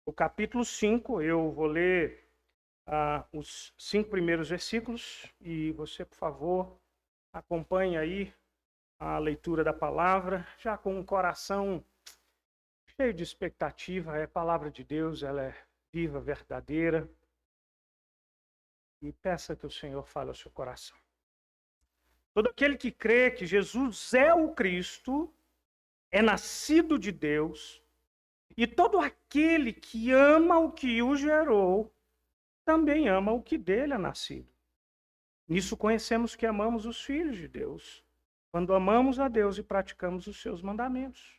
o capítulo 5. Eu vou ler os 5 primeiros versículos e você, por favor, acompanhe aí a leitura da palavra, já com um coração cheio de expectativa. É a palavra de Deus, ela é viva, verdadeira. E peça que o Senhor fale ao seu coração. Todo aquele que crê que Jesus é o Cristo, é nascido de Deus, e todo aquele que ama o que o gerou, também ama o que dele é nascido. Nisso conhecemos que amamos os filhos de Deus, quando amamos a Deus e praticamos os seus mandamentos.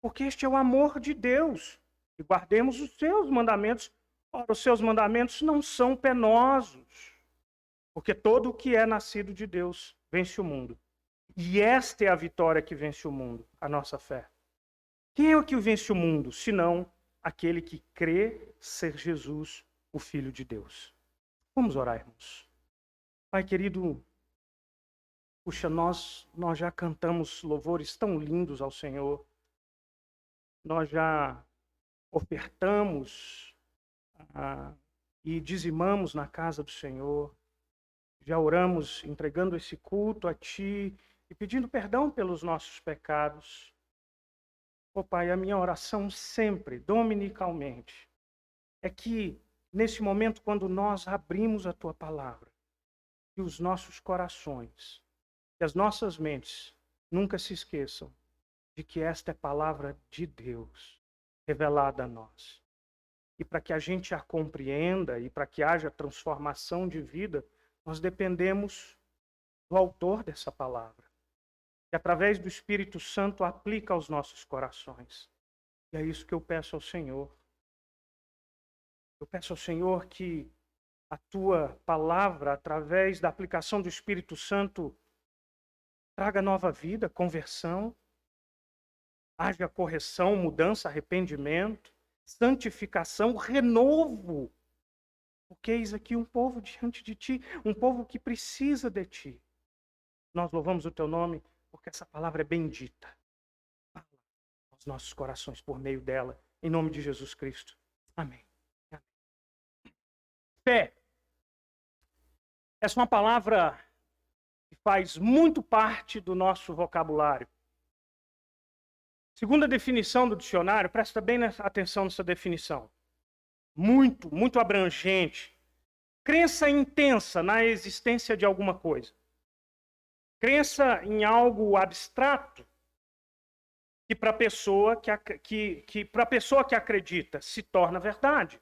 Porque este é o amor de Deus, e guardemos os seus mandamentos. Ora, os seus mandamentos não são penosos, porque todo o que é nascido de Deus vence o mundo. E esta é a vitória que vence o mundo, a nossa fé. Quem é o que vence o mundo, senão aquele que crê ser Jesus, o Filho de Deus? Vamos orar, irmãos. Pai querido, puxa, nós já cantamos louvores tão lindos ao Senhor. Nós já ofertamos e dizimamos na casa do Senhor. Já oramos entregando esse culto a Ti e pedindo perdão pelos nossos pecados. Ó Pai, a minha oração sempre, dominicalmente, é que nesse momento, quando nós abrimos a Tua palavra, que os nossos corações, que as nossas mentes nunca se esqueçam de que esta é a palavra de Deus revelada a nós. E para que a gente a compreenda e para que haja transformação de vida, nós dependemos do autor dessa palavra, que através do Espírito Santo aplica aos nossos corações. E é isso que eu peço ao Senhor. Eu peço ao Senhor que a Tua palavra, através da aplicação do Espírito Santo, traga nova vida, conversão, haja correção, mudança, arrependimento, santificação, renovo. Porque eis aqui um povo diante de Ti, um povo que precisa de Ti. Nós louvamos o Teu nome, porque essa palavra é bendita. Fala aos nossos corações por meio dela, em nome de Jesus Cristo. Amém. Amém. Fé. Essa é uma palavra que faz muito parte do nosso vocabulário. Segundo a definição do dicionário, presta bem atenção nessa definição. Muito abrangente. Crença intensa na existência de alguma coisa. Crença em algo abstrato que para a pessoa que acredita se torna verdade.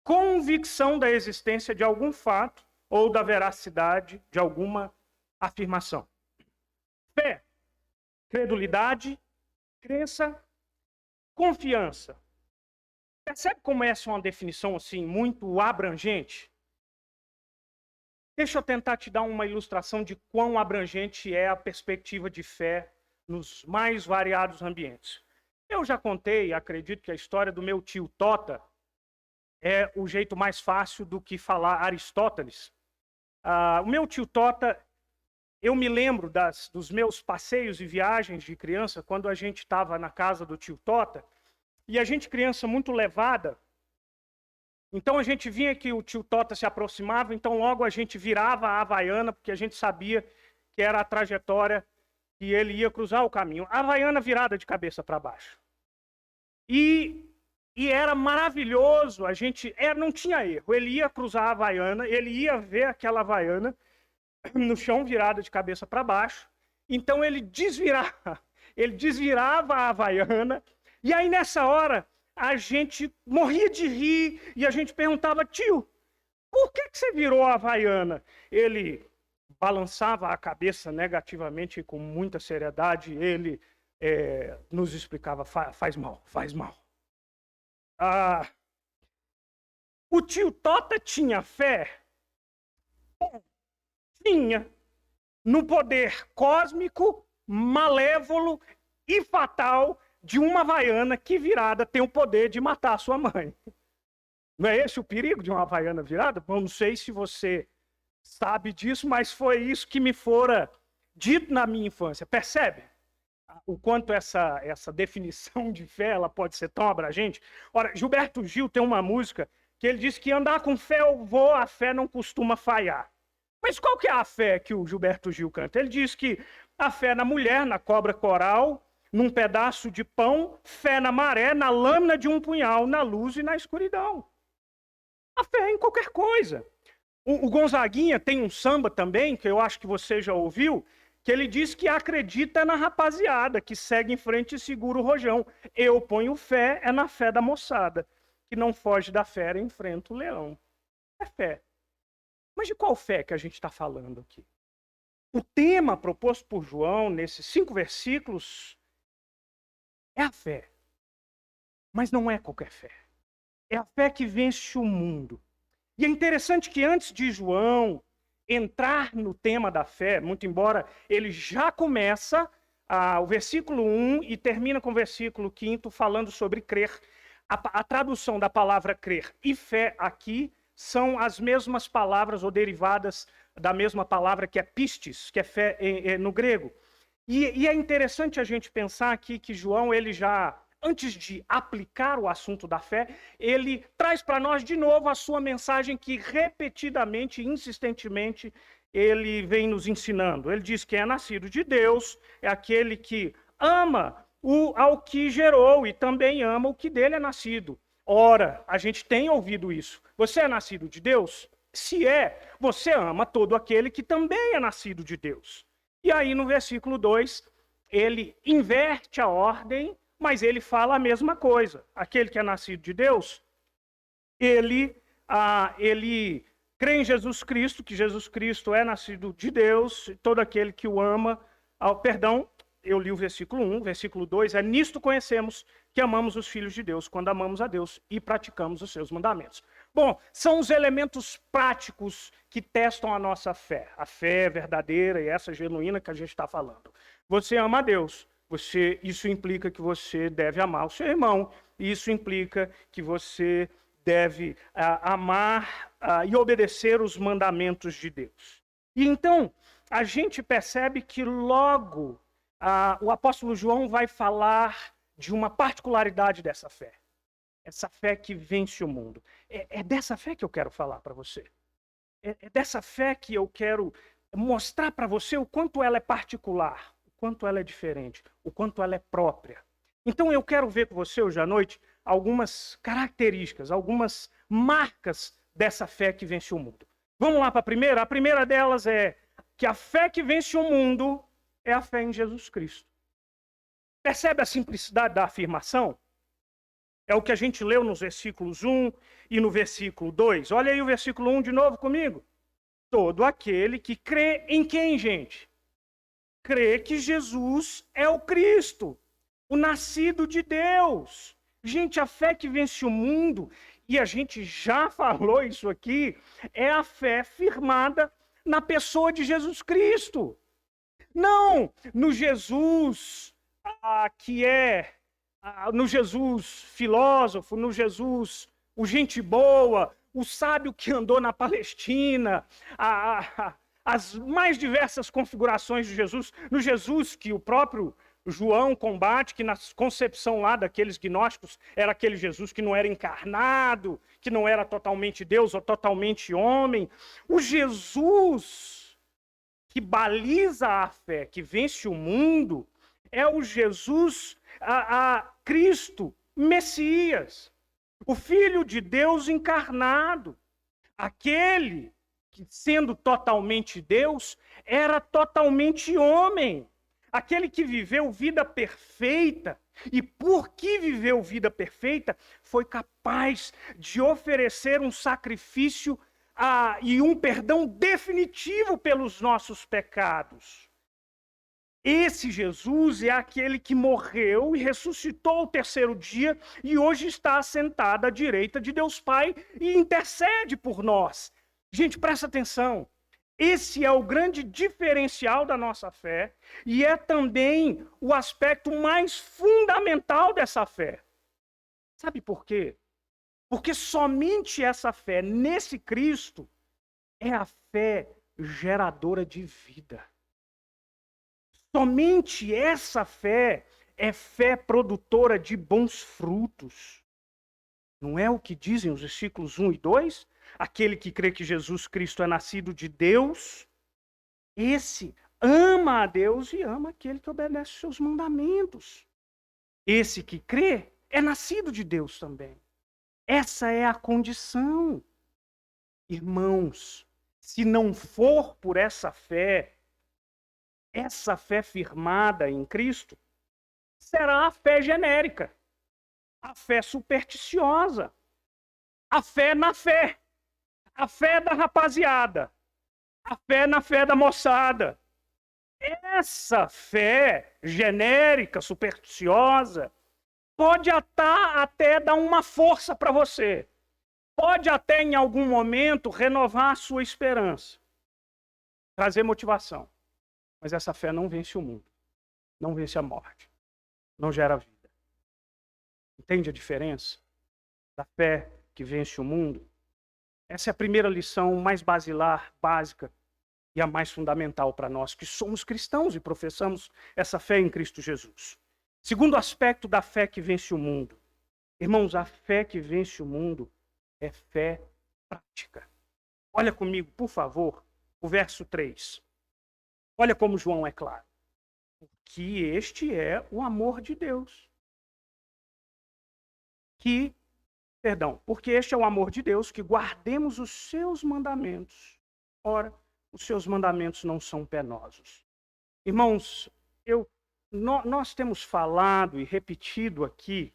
Convicção da existência de algum fato ou da veracidade de alguma afirmação. Fé, credulidade, crença, confiança. Percebe como essa é uma definição assim muito abrangente? Deixa eu tentar te dar uma ilustração de quão abrangente é a perspectiva de fé nos mais variados ambientes. Eu já contei, acredito que a história do meu tio Tota é o jeito mais fácil do que falar Aristóteles. O meu tio Tota, eu me lembro dos meus passeios e viagens de criança, quando a gente estava na casa do tio Tota, e a gente criança muito levada, então a gente vinha que o tio Tota se aproximava, então logo a gente virava a Havaiana, porque a gente sabia que era a trajetória que ele ia cruzar o caminho. A Havaiana virada de cabeça para baixo. E era maravilhoso, não tinha erro. Ele ia cruzar a Havaiana, ele ia ver aquela Havaiana no chão virada de cabeça para baixo. Então ele desvirava a Havaiana, e aí nessa hora a gente morria de rir e a gente perguntava: tio, por que você virou a Havaiana? Ele balançava a cabeça negativamente e com muita seriedade. Ele nos explicava: faz mal. O tio Tota tinha fé? Tinha no poder cósmico, malévolo e fatal de uma Havaiana que virada tem o poder de matar a sua mãe. Não é esse o perigo de uma Havaiana virada? Eu não sei se você sabe disso, mas foi isso que me fora dito na minha infância. Percebe? o quanto essa definição de fé ela pode ser tão abrangente. Ora, Gilberto Gil tem uma música que ele diz que andar com fé eu vou, a fé não costuma falhar. Mas qual que é a fé que o Gilberto Gil canta? Ele diz que a fé na mulher, na cobra coral, num pedaço de pão, fé na maré, na lâmina de um punhal, na luz e na escuridão. A fé é em qualquer coisa. O Gonzaguinha tem um samba também, que eu acho que você já ouviu, que ele diz que acredita na rapaziada, que segue em frente e segura o rojão. Eu ponho fé, é na fé da moçada, que não foge da fera e enfrenta o leão. É fé. Mas de qual fé que a gente está falando aqui? O tema proposto por João, nesses 5 versículos, é a fé. Mas não é qualquer fé. É a fé que vence o mundo. E é interessante que antes de João entrar no tema da fé, muito embora ele já começa o versículo 1 e termina com o versículo 5 falando sobre crer. A tradução da palavra crer e fé aqui são as mesmas palavras ou derivadas da mesma palavra que é pistis, que é fé no grego. E é interessante a gente pensar aqui que João, ele já, antes de aplicar o assunto da fé, ele traz para nós de novo a sua mensagem que repetidamente, insistentemente, ele vem nos ensinando. Ele diz que é nascido de Deus, é aquele que ama ao que gerou e também ama o que dele é nascido. Ora, a gente tem ouvido isso. Você é nascido de Deus? Se é, você ama todo aquele que também é nascido de Deus. E aí no versículo 2, ele inverte a ordem, mas ele fala a mesma coisa. Aquele que é nascido de Deus, ele crê em Jesus Cristo, que Jesus Cristo é nascido de Deus, todo aquele que o ama, eu li o versículo 1, versículo 2, é nisto conhecemos que amamos os filhos de Deus, quando amamos a Deus e praticamos os seus mandamentos. Bom, são os elementos práticos que testam a nossa fé. A fé verdadeira e essa genuína que a gente está falando. Você ama a Deus, isso implica que você deve amar o seu irmão, isso implica que você deve amar e obedecer os mandamentos de Deus. E então, a gente percebe que logo o apóstolo João vai falar de uma particularidade dessa fé. Essa fé que vence o mundo. É dessa fé que eu quero falar para você. É dessa fé que eu quero mostrar para você o quanto ela é particular, o quanto ela é diferente, o quanto ela é própria. Então eu quero ver com você hoje à noite algumas características, algumas marcas dessa fé que vence o mundo. Vamos lá para a primeira? A primeira delas é que a fé que vence o mundo é a fé em Jesus Cristo. Percebe a simplicidade da afirmação? É o que a gente leu nos versículos 1 e no versículo 2. Olha aí o versículo 1 de novo comigo. Todo aquele que crê em quem, gente? Crê que Jesus é o Cristo, o nascido de Deus. Gente, a fé que vence o mundo, e a gente já falou isso aqui, é a fé firmada na pessoa de Jesus Cristo. Não no Jesus que é, no Jesus filósofo, no Jesus o gente boa, o sábio que andou na Palestina, as mais diversas configurações de Jesus, no Jesus que o próprio João combate, que na concepção lá daqueles gnósticos era aquele Jesus que não era encarnado, que não era totalmente Deus ou totalmente homem. O Jesus que baliza a fé, que vence o mundo, é o Jesus, Cristo, Messias, o Filho de Deus encarnado, aquele que, sendo totalmente Deus, era totalmente homem, aquele que viveu vida perfeita, e porque viveu vida perfeita, foi capaz de oferecer um sacrifício e um perdão definitivo pelos nossos pecados. Esse Jesus é aquele que morreu e ressuscitou ao terceiro dia e hoje está assentado à direita de Deus Pai e intercede por nós. Gente, presta atenção. Esse é o grande diferencial da nossa fé e é também o aspecto mais fundamental dessa fé. Sabe por quê? Porque somente essa fé nesse Cristo é a fé geradora de vida. Somente essa fé é fé produtora de bons frutos. Não é o que dizem os versículos 1 e 2? Aquele que crê que Jesus Cristo é nascido de Deus, esse ama a Deus e ama aquele que obedece os seus mandamentos. Esse que crê é nascido de Deus também. Essa é a condição. Irmãos, se não for por essa fé firmada em Cristo, será a fé genérica, a fé supersticiosa, a fé na fé, a fé da rapaziada, a fé na fé da moçada. Essa fé genérica, supersticiosa, pode até dar uma força para você. Pode até, em algum momento, renovar a sua esperança. Trazer motivação. Mas essa fé não vence o mundo. Não vence a morte. Não gera vida. Entende a diferença da fé que vence o mundo? Essa é a primeira lição mais basilar, básica e a mais fundamental para nós, que somos cristãos e professamos essa fé em Cristo Jesus. Segundo aspecto da fé que vence o mundo. Irmãos, a fé que vence o mundo é fé prática. Olha comigo, por favor, o verso 3. Olha como João é claro. Que este é o amor de Deus. Porque este é o amor de Deus, que guardemos os seus mandamentos. Ora, os seus mandamentos não são penosos. Irmãos, nós temos falado e repetido aqui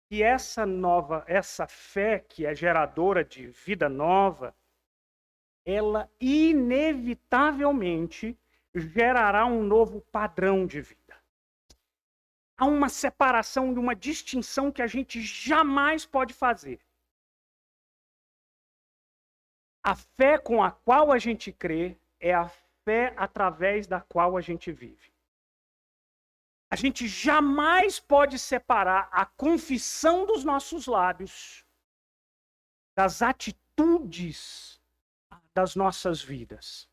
que essa fé que é geradora de vida nova, ela inevitavelmente gerará um novo padrão de vida. Há uma separação e uma distinção que a gente jamais pode fazer. A fé com a qual a gente crê é a fé através da qual a gente vive. A gente jamais pode separar a confissão dos nossos lábios das atitudes das nossas vidas.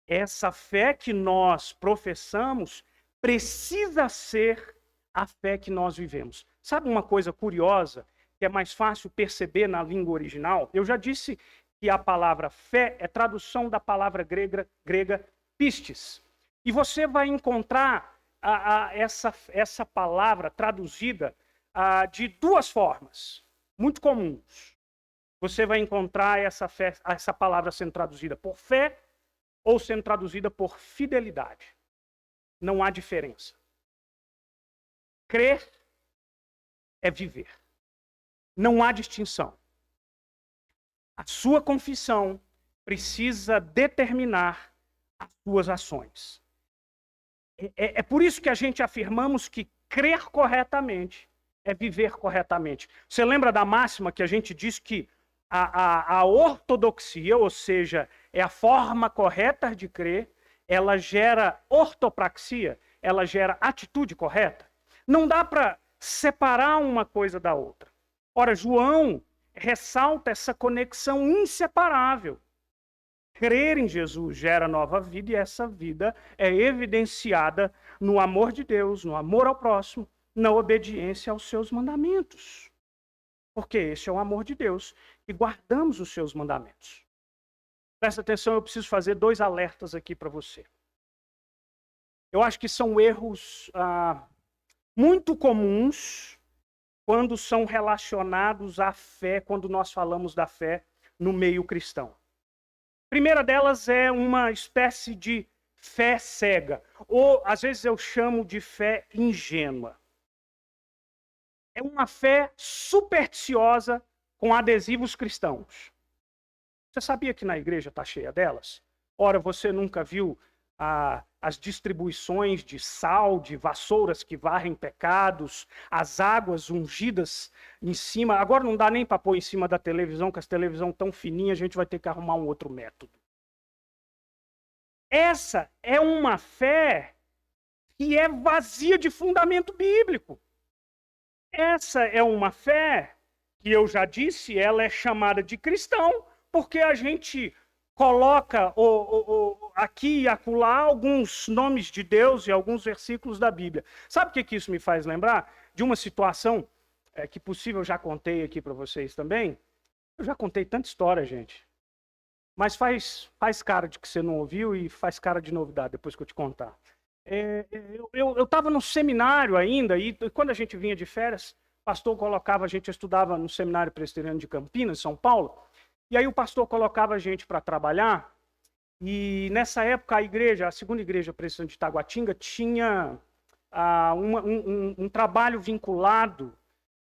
Essa fé que nós professamos precisa ser a fé que nós vivemos. Sabe uma coisa curiosa que é mais fácil perceber na língua original? Eu já disse que a palavra fé é tradução da palavra grega pistis. E você vai encontrar essa palavra traduzida de duas formas, muito comuns. Você vai encontrar essa palavra sendo traduzida por fé ou sendo traduzida por fidelidade. Não há diferença. Crer é viver. Não há distinção. A sua confissão precisa determinar as suas ações. É por isso que a gente afirmamos que crer corretamente é viver corretamente. Você lembra da máxima que a gente diz que a ortodoxia, ou seja, é a forma correta de crer, ela gera ortopraxia, ela gera atitude correta? Não dá para separar uma coisa da outra. Ora, João ressalta essa conexão inseparável. Crer em Jesus gera nova vida e essa vida é evidenciada no amor de Deus, no amor ao próximo, na obediência aos seus mandamentos. Porque esse é o amor de Deus e guardamos os seus mandamentos. Presta atenção, eu preciso fazer 2 alertas aqui para você. Eu acho que são erros muito comuns quando são relacionados à fé, quando nós falamos da fé no meio cristão. A primeira delas é uma espécie de fé cega, ou às vezes eu chamo de fé ingênua. É uma fé supersticiosa com adesivos cristãos. Você sabia que na igreja está cheia delas? Ora, você nunca viu as distribuições de sal, de vassouras que varrem pecados, as águas ungidas em cima. Agora não dá nem para pôr em cima da televisão, que as televisões tão fininhas, a gente vai ter que arrumar um outro método. Essa é uma fé que é vazia de fundamento bíblico. Essa é uma fé que eu já disse, ela é chamada de cristão, porque a gente coloca aqui e acolá alguns nomes de Deus e alguns versículos da Bíblia. Sabe o que isso me faz lembrar? De uma situação que possível eu já contei aqui para vocês também. Eu já contei tanta história, gente. Mas faz cara de que você não ouviu e faz cara de novidade depois que eu te contar. Eu estava no seminário ainda, e quando a gente vinha de férias, o pastor colocava a gente, eu estudava no Seminário Presbiteriano de Campinas, São Paulo, e aí o pastor colocava a gente para trabalhar, e nessa época a segunda igreja presbiteriana de Taguatinga, tinha um trabalho vinculado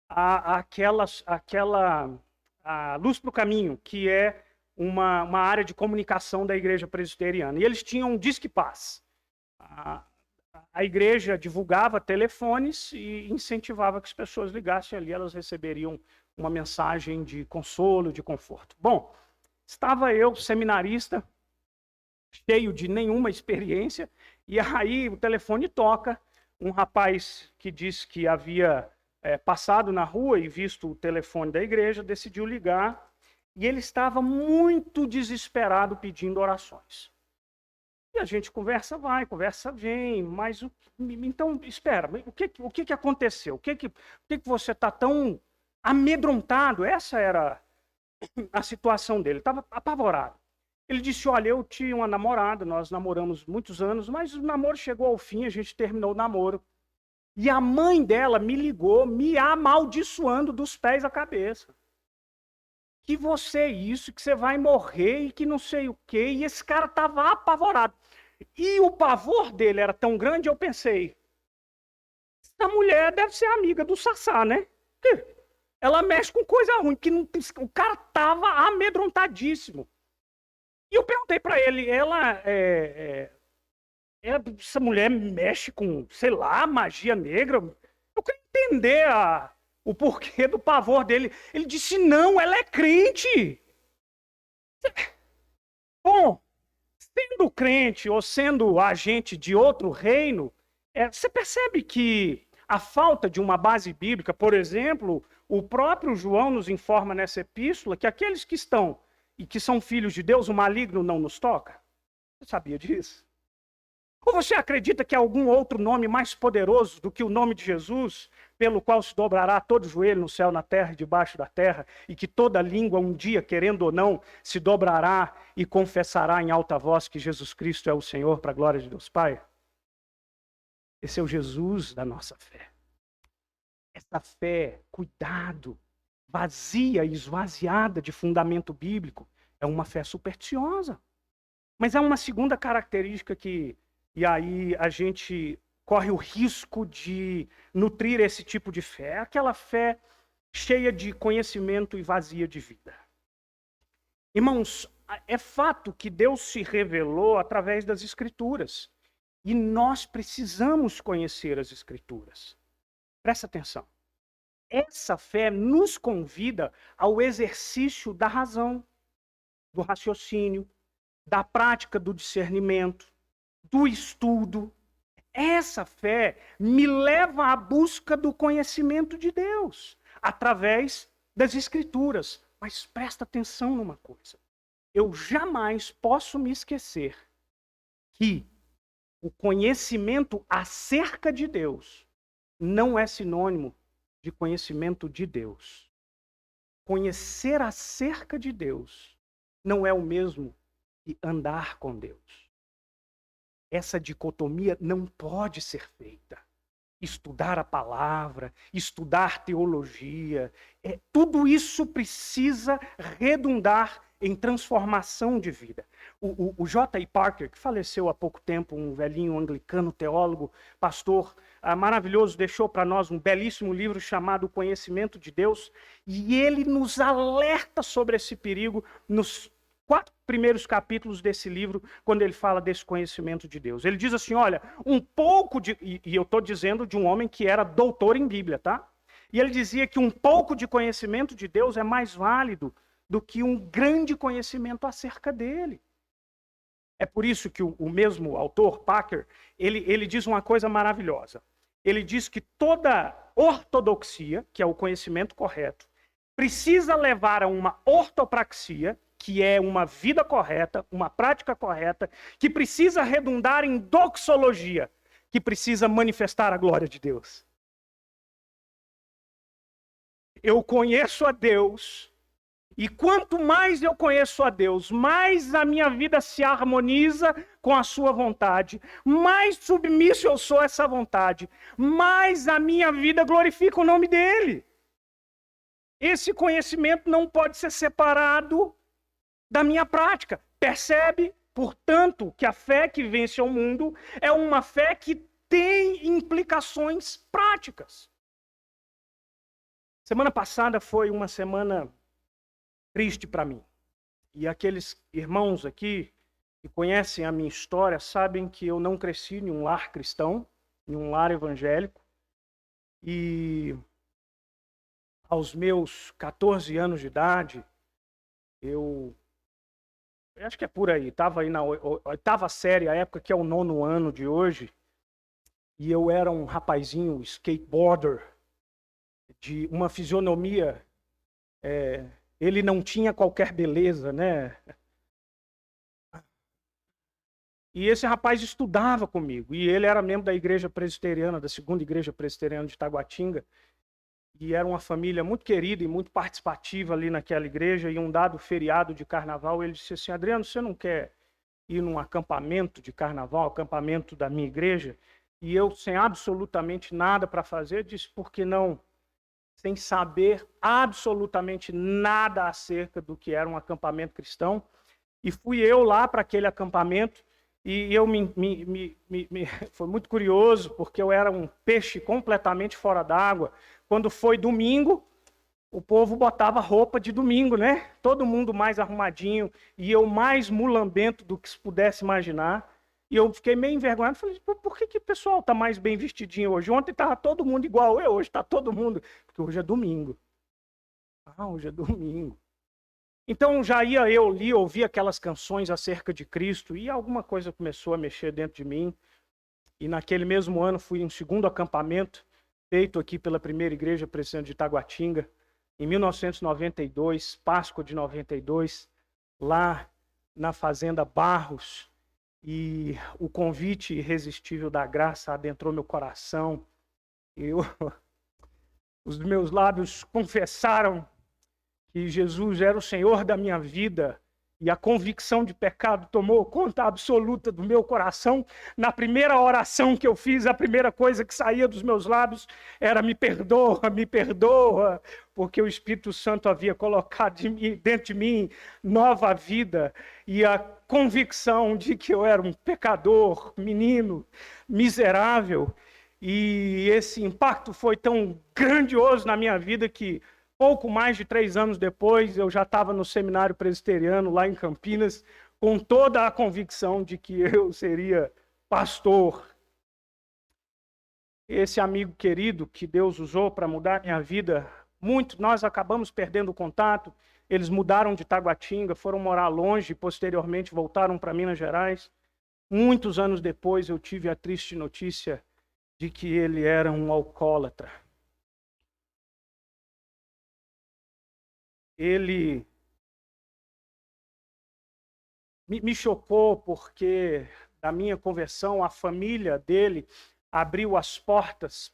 àquela Luz para o Caminho, que é uma área de comunicação da igreja presbiteriana. E eles tinham um Disque Paz. A igreja divulgava telefones e incentivava que as pessoas ligassem ali, elas receberiam uma mensagem de consolo, de conforto. Bom, estava eu, seminarista, cheio de nenhuma experiência, e aí o telefone toca, um rapaz que disse que havia passado na rua e visto o telefone da igreja, decidiu ligar, e ele estava muito desesperado pedindo orações. E a gente conversa vai, conversa vem, mas então, espera, o que aconteceu? O que você está tão amedrontado? Essa era a situação dele, ele estava apavorado. Ele disse, olha, eu tinha uma namorada, nós namoramos muitos anos, mas o namoro chegou ao fim, a gente terminou o namoro. E a mãe dela me ligou, me amaldiçoando dos pés à cabeça. Que você é isso, que você vai morrer e que não sei o quê. E esse cara estava apavorado. E o pavor dele era tão grande, eu pensei, essa mulher deve ser amiga do Sassá, né? Ela mexe com coisa ruim, que não, o cara estava amedrontadíssimo. E eu perguntei para ele, essa mulher mexe com, sei lá, magia negra? Eu queria entender o porquê do pavor dele. Ele disse, não, ela é crente. Bom, sendo crente ou sendo agente de outro reino, você percebe que a falta de uma base bíblica, por exemplo, o próprio João nos informa nessa epístola que aqueles que estão e que são filhos de Deus, o maligno não nos toca. Você sabia disso? Ou você acredita que há algum outro nome mais poderoso do que o nome de Jesus, pelo qual se dobrará todo joelho no céu, na terra e debaixo da terra, e que toda língua um dia, querendo ou não, se dobrará e confessará em alta voz que Jesus Cristo é o Senhor, para a glória de Deus Pai? Esse é o Jesus da nossa fé. Essa fé, cuidado, vazia e esvaziada de fundamento bíblico, é uma fé supersticiosa. Mas há uma segunda característica e aí a gente corre o risco de nutrir esse tipo de fé. É aquela fé cheia de conhecimento e vazia de vida. Irmãos, é fato que Deus se revelou através das Escrituras. E nós precisamos conhecer as Escrituras. Presta atenção. Essa fé nos convida ao exercício da razão, do raciocínio, da prática do discernimento, do estudo. Essa fé me leva à busca do conhecimento de Deus, através das Escrituras. Mas presta atenção numa coisa. Eu jamais posso me esquecer que o conhecimento acerca de Deus não é sinônimo de conhecimento de Deus. Conhecer acerca de Deus não é o mesmo que andar com Deus. Essa dicotomia não pode ser feita. Estudar a palavra, estudar teologia, tudo isso precisa redundar em transformação de vida. O J.I. Parker, que faleceu há pouco tempo, um velhinho anglicano, teólogo, pastor maravilhoso, deixou para nós um belíssimo livro chamado O Conhecimento de Deus, e ele nos alerta sobre esse perigo nos 4 primeiros capítulos desse livro, quando ele fala desse conhecimento de Deus. Ele diz assim, olha, um pouco de... E eu estou dizendo de um homem que era doutor em Bíblia, tá? E ele dizia que um pouco de conhecimento de Deus é mais válido do que um grande conhecimento acerca dele. É por isso que o mesmo autor, Parker, ele diz uma coisa maravilhosa. Ele diz que toda ortodoxia, que é o conhecimento correto, precisa levar a uma ortopraxia, que é uma vida correta, uma prática correta, que precisa redundar em doxologia, que precisa manifestar a glória de Deus. Eu conheço a Deus, e quanto mais eu conheço a Deus, mais a minha vida se harmoniza com a sua vontade, mais submisso eu sou a essa vontade, mais a minha vida glorifica o nome dele. Esse conhecimento não pode ser separado da minha prática. Percebe, portanto, que a fé que vence ao mundo é uma fé que tem implicações práticas. Semana passada foi uma semana triste para mim. E aqueles irmãos aqui que conhecem a minha história sabem que eu não cresci em um lar cristão, em um lar evangélico. E aos meus 14 anos de idade, eu acho que é por aí, estava aí na oitava série, a época que é o 9º ano de hoje, e eu era um rapazinho skateboarder, de uma fisionomia, ele não tinha qualquer beleza, né? E esse rapaz estudava comigo, e ele era membro da igreja presbiteriana, da segunda igreja presbiteriana de Taguatinga, e era uma família muito querida e muito participativa ali naquela igreja, e um dado feriado de carnaval, ele disse assim: Adriano, você não quer ir num acampamento de carnaval, acampamento da minha igreja? E eu, sem absolutamente nada para fazer, disse: por que não? Sem saber absolutamente nada acerca do que era um acampamento cristão. E fui eu lá para aquele acampamento, e eu foi muito curioso, porque eu era um peixe completamente fora d'água. Quando foi domingo, o povo botava roupa de domingo, né? Todo mundo mais arrumadinho, e eu mais mulambento do que se pudesse imaginar. E eu fiquei meio envergonhado, falei: por que o pessoal está mais bem vestidinho hoje? Ontem estava todo mundo igual eu, hoje está todo mundo... Porque hoje é domingo. Hoje é domingo. Então já ia eu ali, ouvir aquelas canções acerca de Cristo, e alguma coisa começou a mexer dentro de mim. E naquele mesmo ano fui em um segundo acampamento, feito aqui pela primeira igreja presbiteriana de Taguatinga, em 1992, Páscoa de 92, lá na Fazenda Barros. E o convite irresistível da graça adentrou meu coração. Os meus lábios confessaram que Jesus era o Senhor da minha vida, e a convicção de pecado tomou conta absoluta do meu coração. Na primeira oração que eu fiz, a primeira coisa que saía dos meus lábios era: me perdoa, porque o Espírito Santo havia colocado dentro de mim nova vida, e a convicção de que eu era um pecador, menino, miserável. E esse impacto foi tão grandioso na minha vida que pouco mais de 3 anos depois, eu já estava no seminário presbiteriano lá em Campinas, com toda a convicção de que eu seria pastor. Esse amigo querido que Deus usou para mudar minha vida, nós acabamos perdendo o contato. Eles mudaram de Taguatinga, foram morar longe, e posteriormente voltaram para Minas Gerais. Muitos anos depois eu tive a triste notícia de que ele era um alcoólatra. Ele me chocou porque, da minha conversão, a família dele abriu as portas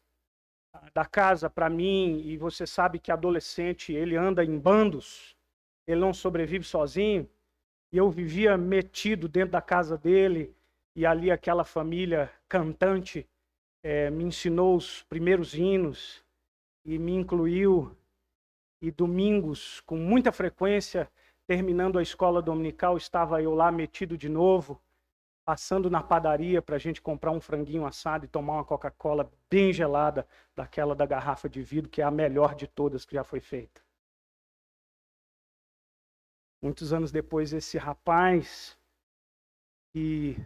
da casa para mim, e você sabe que adolescente, ele anda em bandos, ele não sobrevive sozinho, e eu vivia metido dentro da casa dele, e ali aquela família cantante me ensinou os primeiros hinos e me incluiu. E domingos, com muita frequência, terminando a escola dominical, estava eu lá metido de novo, passando na padaria para a gente comprar um franguinho assado e tomar uma Coca-Cola bem gelada, daquela da garrafa de vidro, que é a melhor de todas que já foi feita. Muitos anos depois, esse rapaz que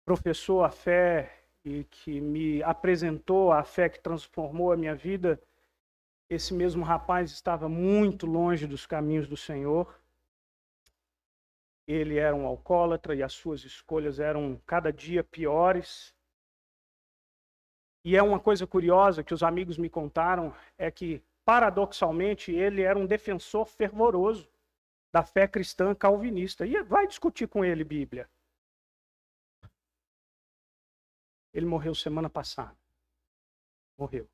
professou a fé e que me apresentou a fé que transformou a minha vida, esse mesmo rapaz estava muito longe dos caminhos do Senhor. Ele era um alcoólatra e as suas escolhas eram cada dia piores. E é uma coisa curiosa que os amigos me contaram, é que paradoxalmente, ele era um defensor fervoroso da fé cristã calvinista. E vai discutir com ele Bíblia. Ele morreu semana passada. Morreu.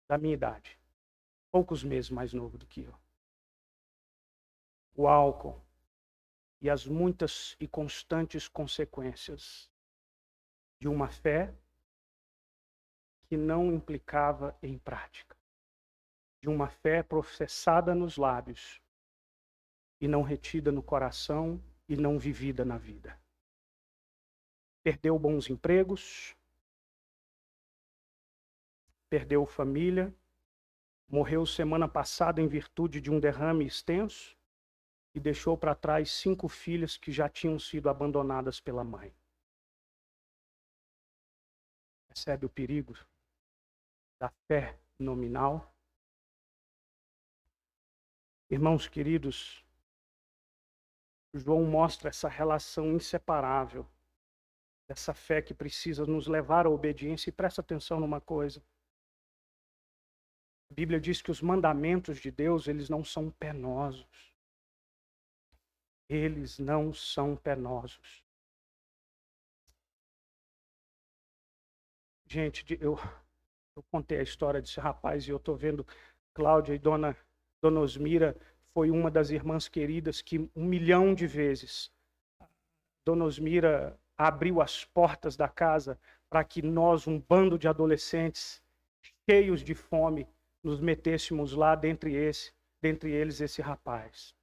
Da minha idade. Poucos meses mais novo do que eu. O álcool e as muitas e constantes consequências de uma fé que não implicava em prática. De uma fé professada nos lábios e não retida no coração e não vivida na vida. Perdeu bons empregos, perdeu família, morreu semana passada em virtude de um derrame extenso e deixou para trás 5 filhas que já tinham sido abandonadas pela mãe. Percebe o perigo da fé nominal? Irmãos queridos, João mostra essa relação inseparável dessa fé que precisa nos levar à obediência. E presta atenção numa coisa. A Bíblia diz que os mandamentos de Deus, eles não são penosos. Eles não são penosos. Gente, eu contei a história desse rapaz e eu estou vendo Cláudia e Dona Osmira foi uma das irmãs queridas que 1 milhão de vezes Dona Osmira abriu as portas da casa para que nós, um bando de adolescentes cheios de fome, nos metêssemos lá, dentre eles esse rapaz,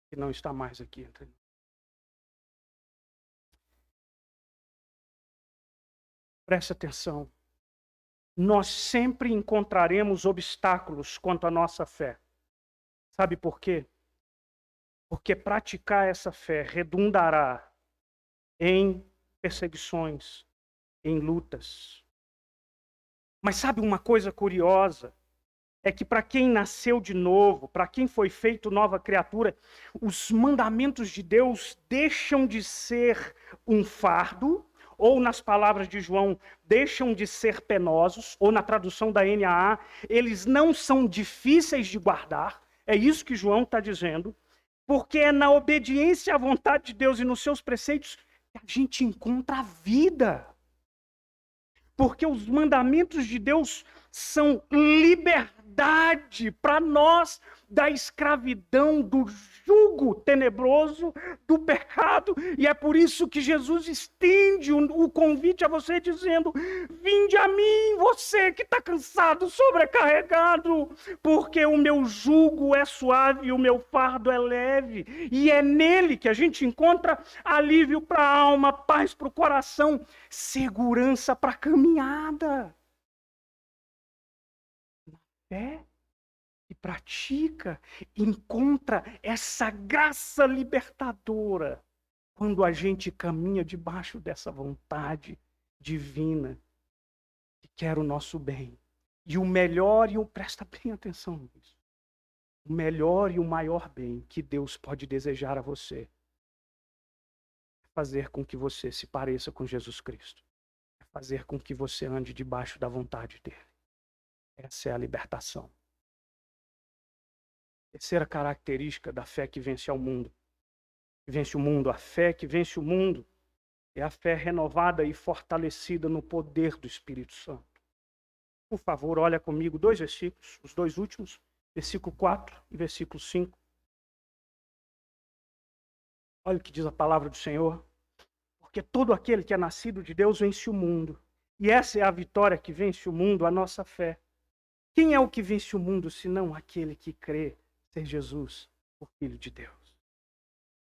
que não está mais aqui entre nós. Preste atenção. Nós sempre encontraremos obstáculos quanto à nossa fé. Sabe por quê? Porque praticar essa fé redundará em perseguições, em lutas. Mas sabe uma coisa curiosa? É que para quem nasceu de novo, para quem foi feito nova criatura, os mandamentos de Deus deixam de ser um fardo, ou nas palavras de João, deixam de ser penosos, ou na tradução da NAA, eles não são difíceis de guardar. É isso que João está dizendo, porque é na obediência à vontade de Deus e nos seus preceitos que a gente encontra a vida. Porque os mandamentos de Deus são liberdade para nós da escravidão, do jugo tenebroso, do pecado. E é por isso que Jesus estende o convite a você dizendo: vinde a mim, você que está cansado, sobrecarregado, porque o meu jugo é suave e o meu fardo é leve. E é nele que a gente encontra alívio para a alma, paz para o coração, segurança para a caminhada. Fé e pratica, encontra essa graça libertadora quando a gente caminha debaixo dessa vontade divina que quer o nosso bem. E o melhor, presta bem atenção nisso, o melhor e o maior bem que Deus pode desejar a você é fazer com que você se pareça com Jesus Cristo, é fazer com que você ande debaixo da vontade dele. Essa é a libertação. Terceira característica da fé que vence ao mundo. Que vence o mundo. A fé que vence o mundo é a fé renovada e fortalecida no poder do Espírito Santo. Por favor, olha comigo 2 versículos, os 2 últimos, versículo 4 e versículo 5. Olha o que diz a palavra do Senhor. Porque todo aquele que é nascido de Deus vence o mundo. E essa é a vitória que vence o mundo, a nossa fé. Quem é o que vence o mundo, senão aquele que crê ser Jesus, o Filho de Deus?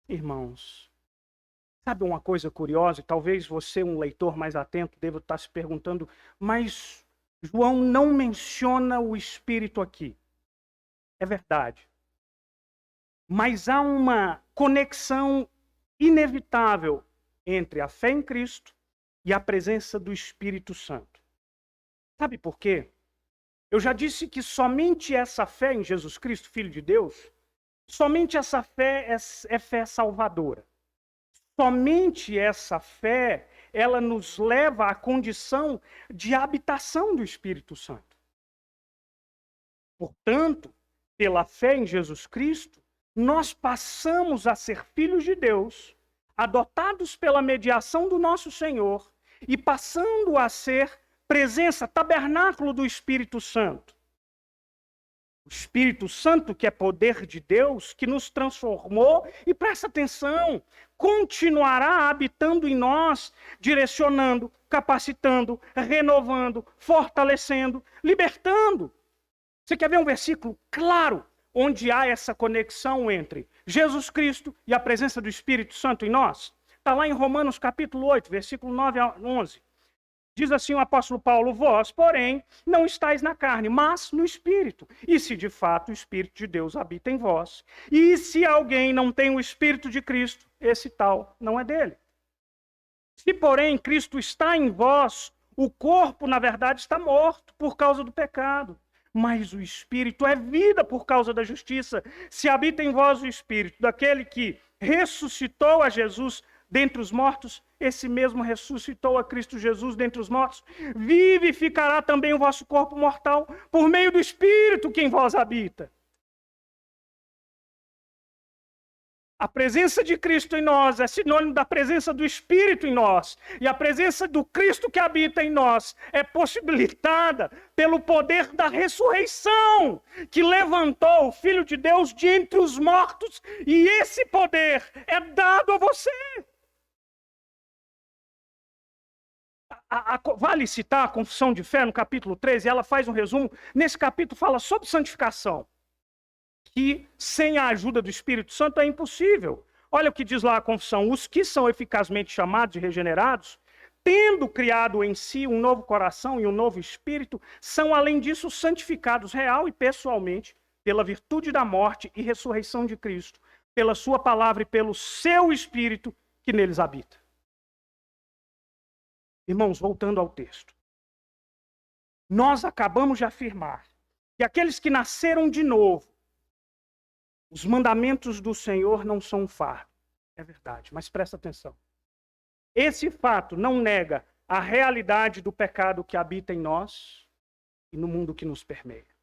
Irmãos, sabe uma coisa curiosa? E talvez você, um leitor mais atento, deva estar se perguntando, mas João não menciona o Espírito aqui. É verdade. Mas há uma conexão inevitável entre a fé em Cristo e a presença do Espírito Santo. Sabe por quê? Eu já disse que somente essa fé em Jesus Cristo, Filho de Deus, somente essa fé é fé salvadora. Somente essa fé ela nos leva à condição de habitação do Espírito Santo. Portanto, pela fé em Jesus Cristo, nós passamos a ser filhos de Deus, adotados pela mediação do nosso Senhor e passando a ser presença, tabernáculo do Espírito Santo. O Espírito Santo, que é poder de Deus, que nos transformou, e presta atenção, continuará habitando em nós, direcionando, capacitando, renovando, fortalecendo, libertando. Você quer ver um versículo claro, onde há essa conexão entre Jesus Cristo e a presença do Espírito Santo em nós? Está lá em Romanos capítulo 8, versículo 9 a 11. Diz assim o apóstolo Paulo: vós, porém, não estáis na carne, mas no Espírito. E se de fato o Espírito de Deus habita em vós. E se alguém não tem o Espírito de Cristo, esse tal não é dele. Se, porém, Cristo está em vós, o corpo, na verdade, está morto por causa do pecado. Mas o Espírito é vida por causa da justiça. Se habita em vós o Espírito daquele que ressuscitou a Jesus dentre os mortos, esse mesmo ressuscitou a Cristo Jesus dentre os mortos, vivificará também o vosso corpo mortal por meio do Espírito que em vós habita. A presença de Cristo em nós é sinônimo da presença do Espírito em nós. E a presença do Cristo que habita em nós é possibilitada pelo poder da ressurreição, que levantou o Filho de Deus de entre os mortos. E esse poder é dado a você. Vale citar a Confissão de Fé no capítulo 13, ela faz um resumo. Nesse capítulo fala sobre santificação, que sem a ajuda do Espírito Santo é impossível. Olha o que diz lá a confissão: os que são eficazmente chamados e regenerados, tendo criado em si um novo coração e um novo espírito, são além disso santificados real e pessoalmente pela virtude da morte e ressurreição de Cristo, pela sua palavra e pelo seu Espírito que neles habita. Irmãos, voltando ao texto. Nós acabamos de afirmar que aqueles que nasceram de novo, os mandamentos do Senhor não são um fardo. É verdade, mas presta atenção. Esse fato não nega a realidade do pecado que habita em nós e no mundo que nos permeia.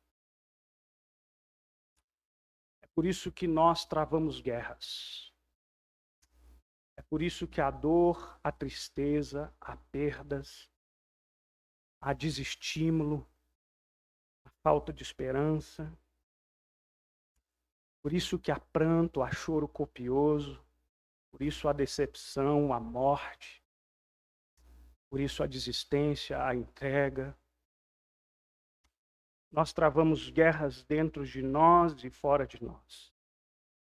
É por isso que nós travamos guerras. É por isso que a dor, a tristeza, há perdas, há desestímulo, a falta de esperança. Por isso que há pranto, há choro copioso, por isso há decepção, a morte, por isso a desistência, a entrega. Nós travamos guerras dentro de nós e fora de nós.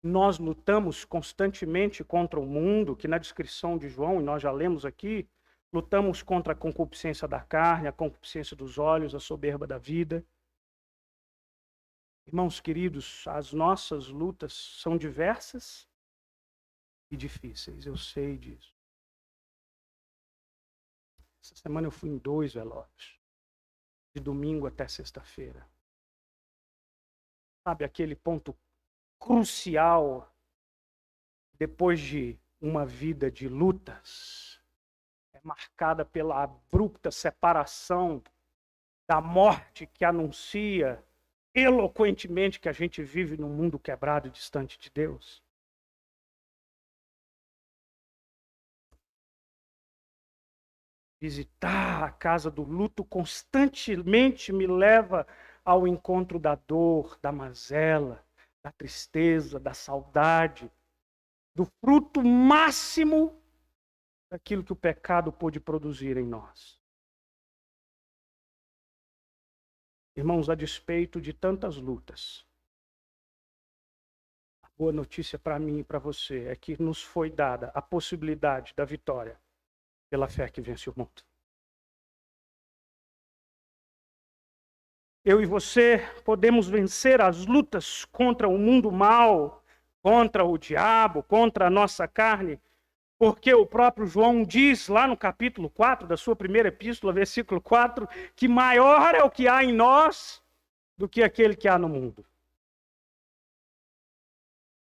Nós lutamos constantemente contra o mundo, que na descrição de João, e nós já lemos aqui, lutamos contra a concupiscência da carne, a concupiscência dos olhos, a soberba da vida. Irmãos queridos, as nossas lutas são diversas e difíceis, eu sei disso. Essa semana eu fui em 2 velórios, de domingo até sexta-feira. Sabe, aquele ponto crucial, depois de uma vida de lutas, é marcada pela abrupta separação da morte que anuncia eloquentemente que a gente vive num mundo quebrado e distante de Deus. Visitar a casa do luto constantemente me leva ao encontro da dor, da mazela, da tristeza, da saudade, do fruto máximo daquilo que o pecado pôde produzir em nós. Irmãos, a despeito de tantas lutas, a boa notícia para mim e para você é que nos foi dada a possibilidade da vitória pela fé que vence o mundo. Eu e você podemos vencer as lutas contra o mundo mal, contra o diabo, contra a nossa carne, porque o próprio João diz lá no capítulo 4 da sua primeira epístola, versículo 4, que maior é o que há em nós do que aquele que há no mundo.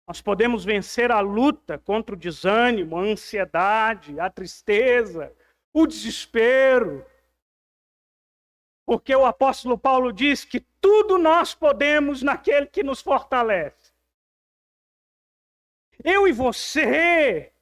Nós podemos vencer a luta contra o desânimo, a ansiedade, a tristeza, o desespero. Porque o apóstolo Paulo diz que tudo nós podemos naquele que nos fortalece. Eu e você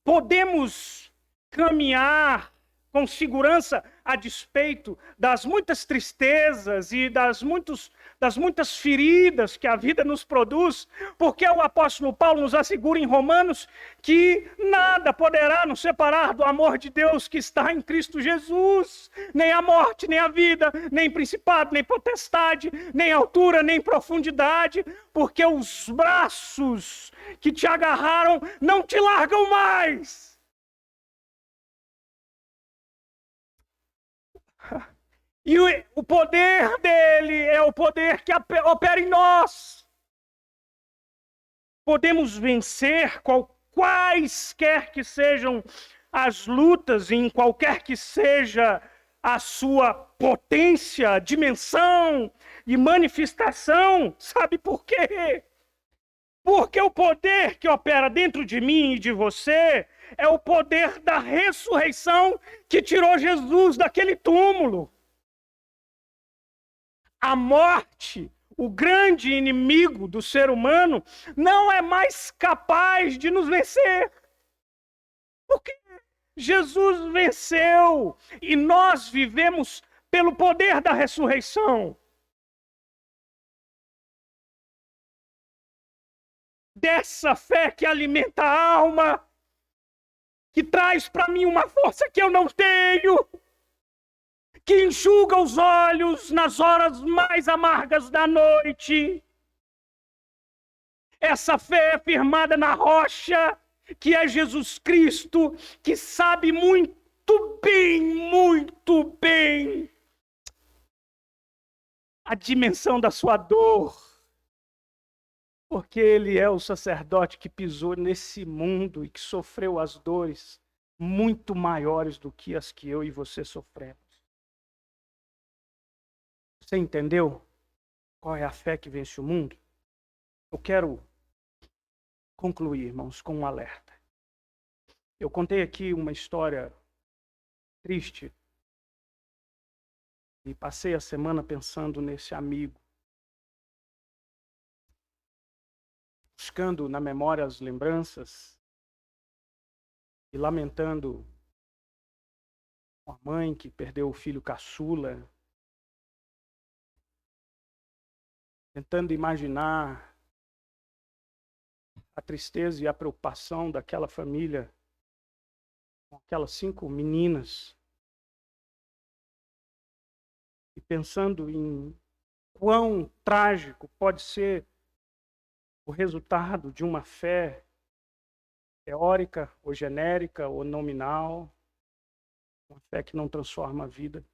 podemos caminhar com segurança a despeito das muitas tristezas e das muitas feridas que a vida nos produz, porque o apóstolo Paulo nos assegura em Romanos que nada poderá nos separar do amor de Deus que está em Cristo Jesus, nem a morte, nem a vida, nem principado, nem potestade, nem altura, nem profundidade, porque os braços que te agarraram não te largam mais. E o poder dele é o poder que opera em nós. Podemos vencer quaisquer que sejam as lutas, em qualquer que seja a sua potência, dimensão e manifestação. Sabe por quê? Porque o poder que opera dentro de mim e de você é o poder da ressurreição que tirou Jesus daquele túmulo. A morte, o grande inimigo do ser humano, não é mais capaz de nos vencer. Porque Jesus venceu e nós vivemos pelo poder da ressurreição. Dessa fé que alimenta a alma, que traz para mim uma força que eu não tenho, que enxuga os olhos nas horas mais amargas da noite. Essa fé é firmada na rocha, que é Jesus Cristo, que sabe muito bem, a dimensão da sua dor. Porque ele é o sacerdote que pisou nesse mundo e que sofreu as dores muito maiores do que as que eu e você sofremos. Você entendeu qual é a fé que vence o mundo? Eu quero concluir, irmãos, com um alerta. Eu contei aqui uma história triste e passei a semana pensando nesse amigo, buscando na memória as lembranças e lamentando uma mãe que perdeu o filho caçula, tentando imaginar a tristeza e a preocupação daquela família com aquelas 5 meninas e pensando em quão trágico pode ser o resultado de uma fé teórica ou genérica ou nominal, uma fé que não transforma a vida.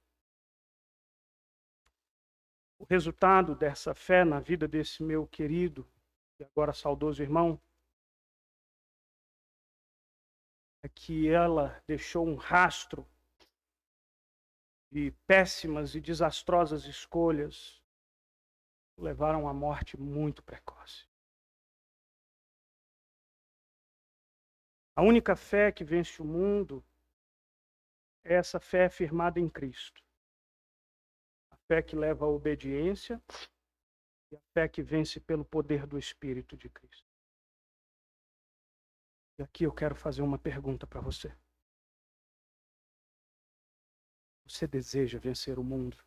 O resultado dessa fé na vida desse meu querido e agora saudoso irmão é que ela deixou um rastro de péssimas e desastrosas escolhas que levaram à morte muito precoce. A única fé que vence o mundo é essa fé firmada em Cristo. A fé que leva à obediência e a fé que vence pelo poder do Espírito de Cristo. E aqui eu quero fazer uma pergunta para você. Você deseja vencer o mundo?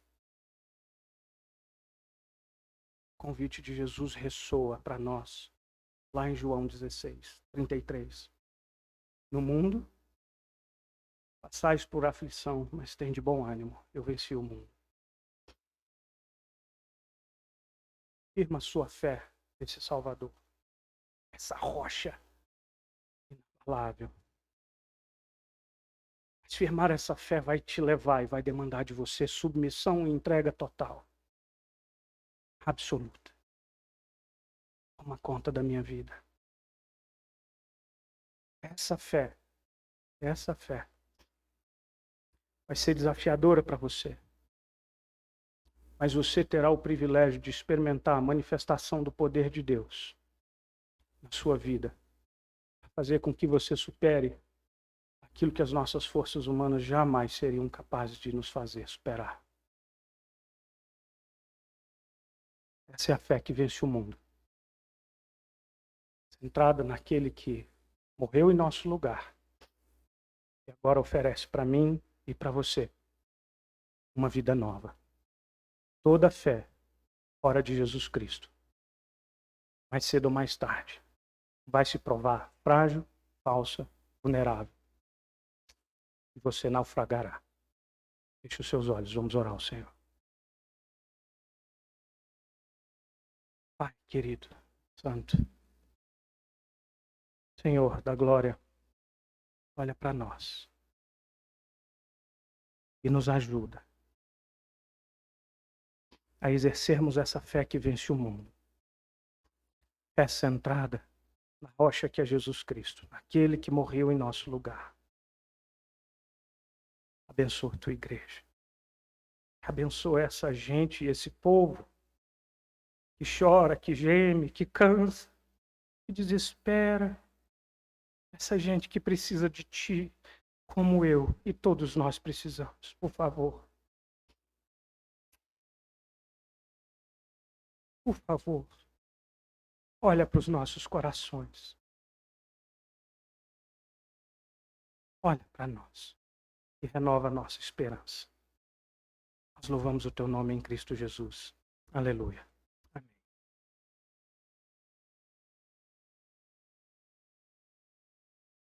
O convite de Jesus ressoa para nós, lá em João 16, 33. No mundo, passais por aflição, mas tem de bom ânimo. Eu venci o mundo. Firma sua fé nesse Salvador. Essa rocha inabalável. Mas firmar essa fé vai te levar e vai demandar de você submissão e entrega total. Absoluta. Toma conta da minha vida. Essa fé vai ser desafiadora para você. Mas você terá o privilégio de experimentar a manifestação do poder de Deus na sua vida. Fazer com que você supere aquilo que as nossas forças humanas jamais seriam capazes de nos fazer superar. Essa é a fé que vence o mundo. Centrada naquele que morreu em nosso lugar e agora oferece para mim e para você uma vida nova. Toda fé fora de Jesus Cristo, mais cedo ou mais tarde, vai se provar frágil, falsa, vulnerável. E você naufragará. Feche os seus olhos, vamos orar ao Senhor. Pai querido, Santo, Senhor da glória, olha para nós e nos ajuda a exercermos essa fé que vence o mundo. Fé centrada na rocha que é Jesus Cristo, naquele que morreu em nosso lugar. Abençoa a tua igreja. Abençoa essa gente e esse povo que chora, que geme, que cansa, que desespera. Essa gente que precisa de ti, como eu e todos nós precisamos. Por favor. Por favor. Olha para os nossos corações. Olha para nós e renova a nossa esperança. Nós louvamos o teu nome em Cristo Jesus. Aleluia.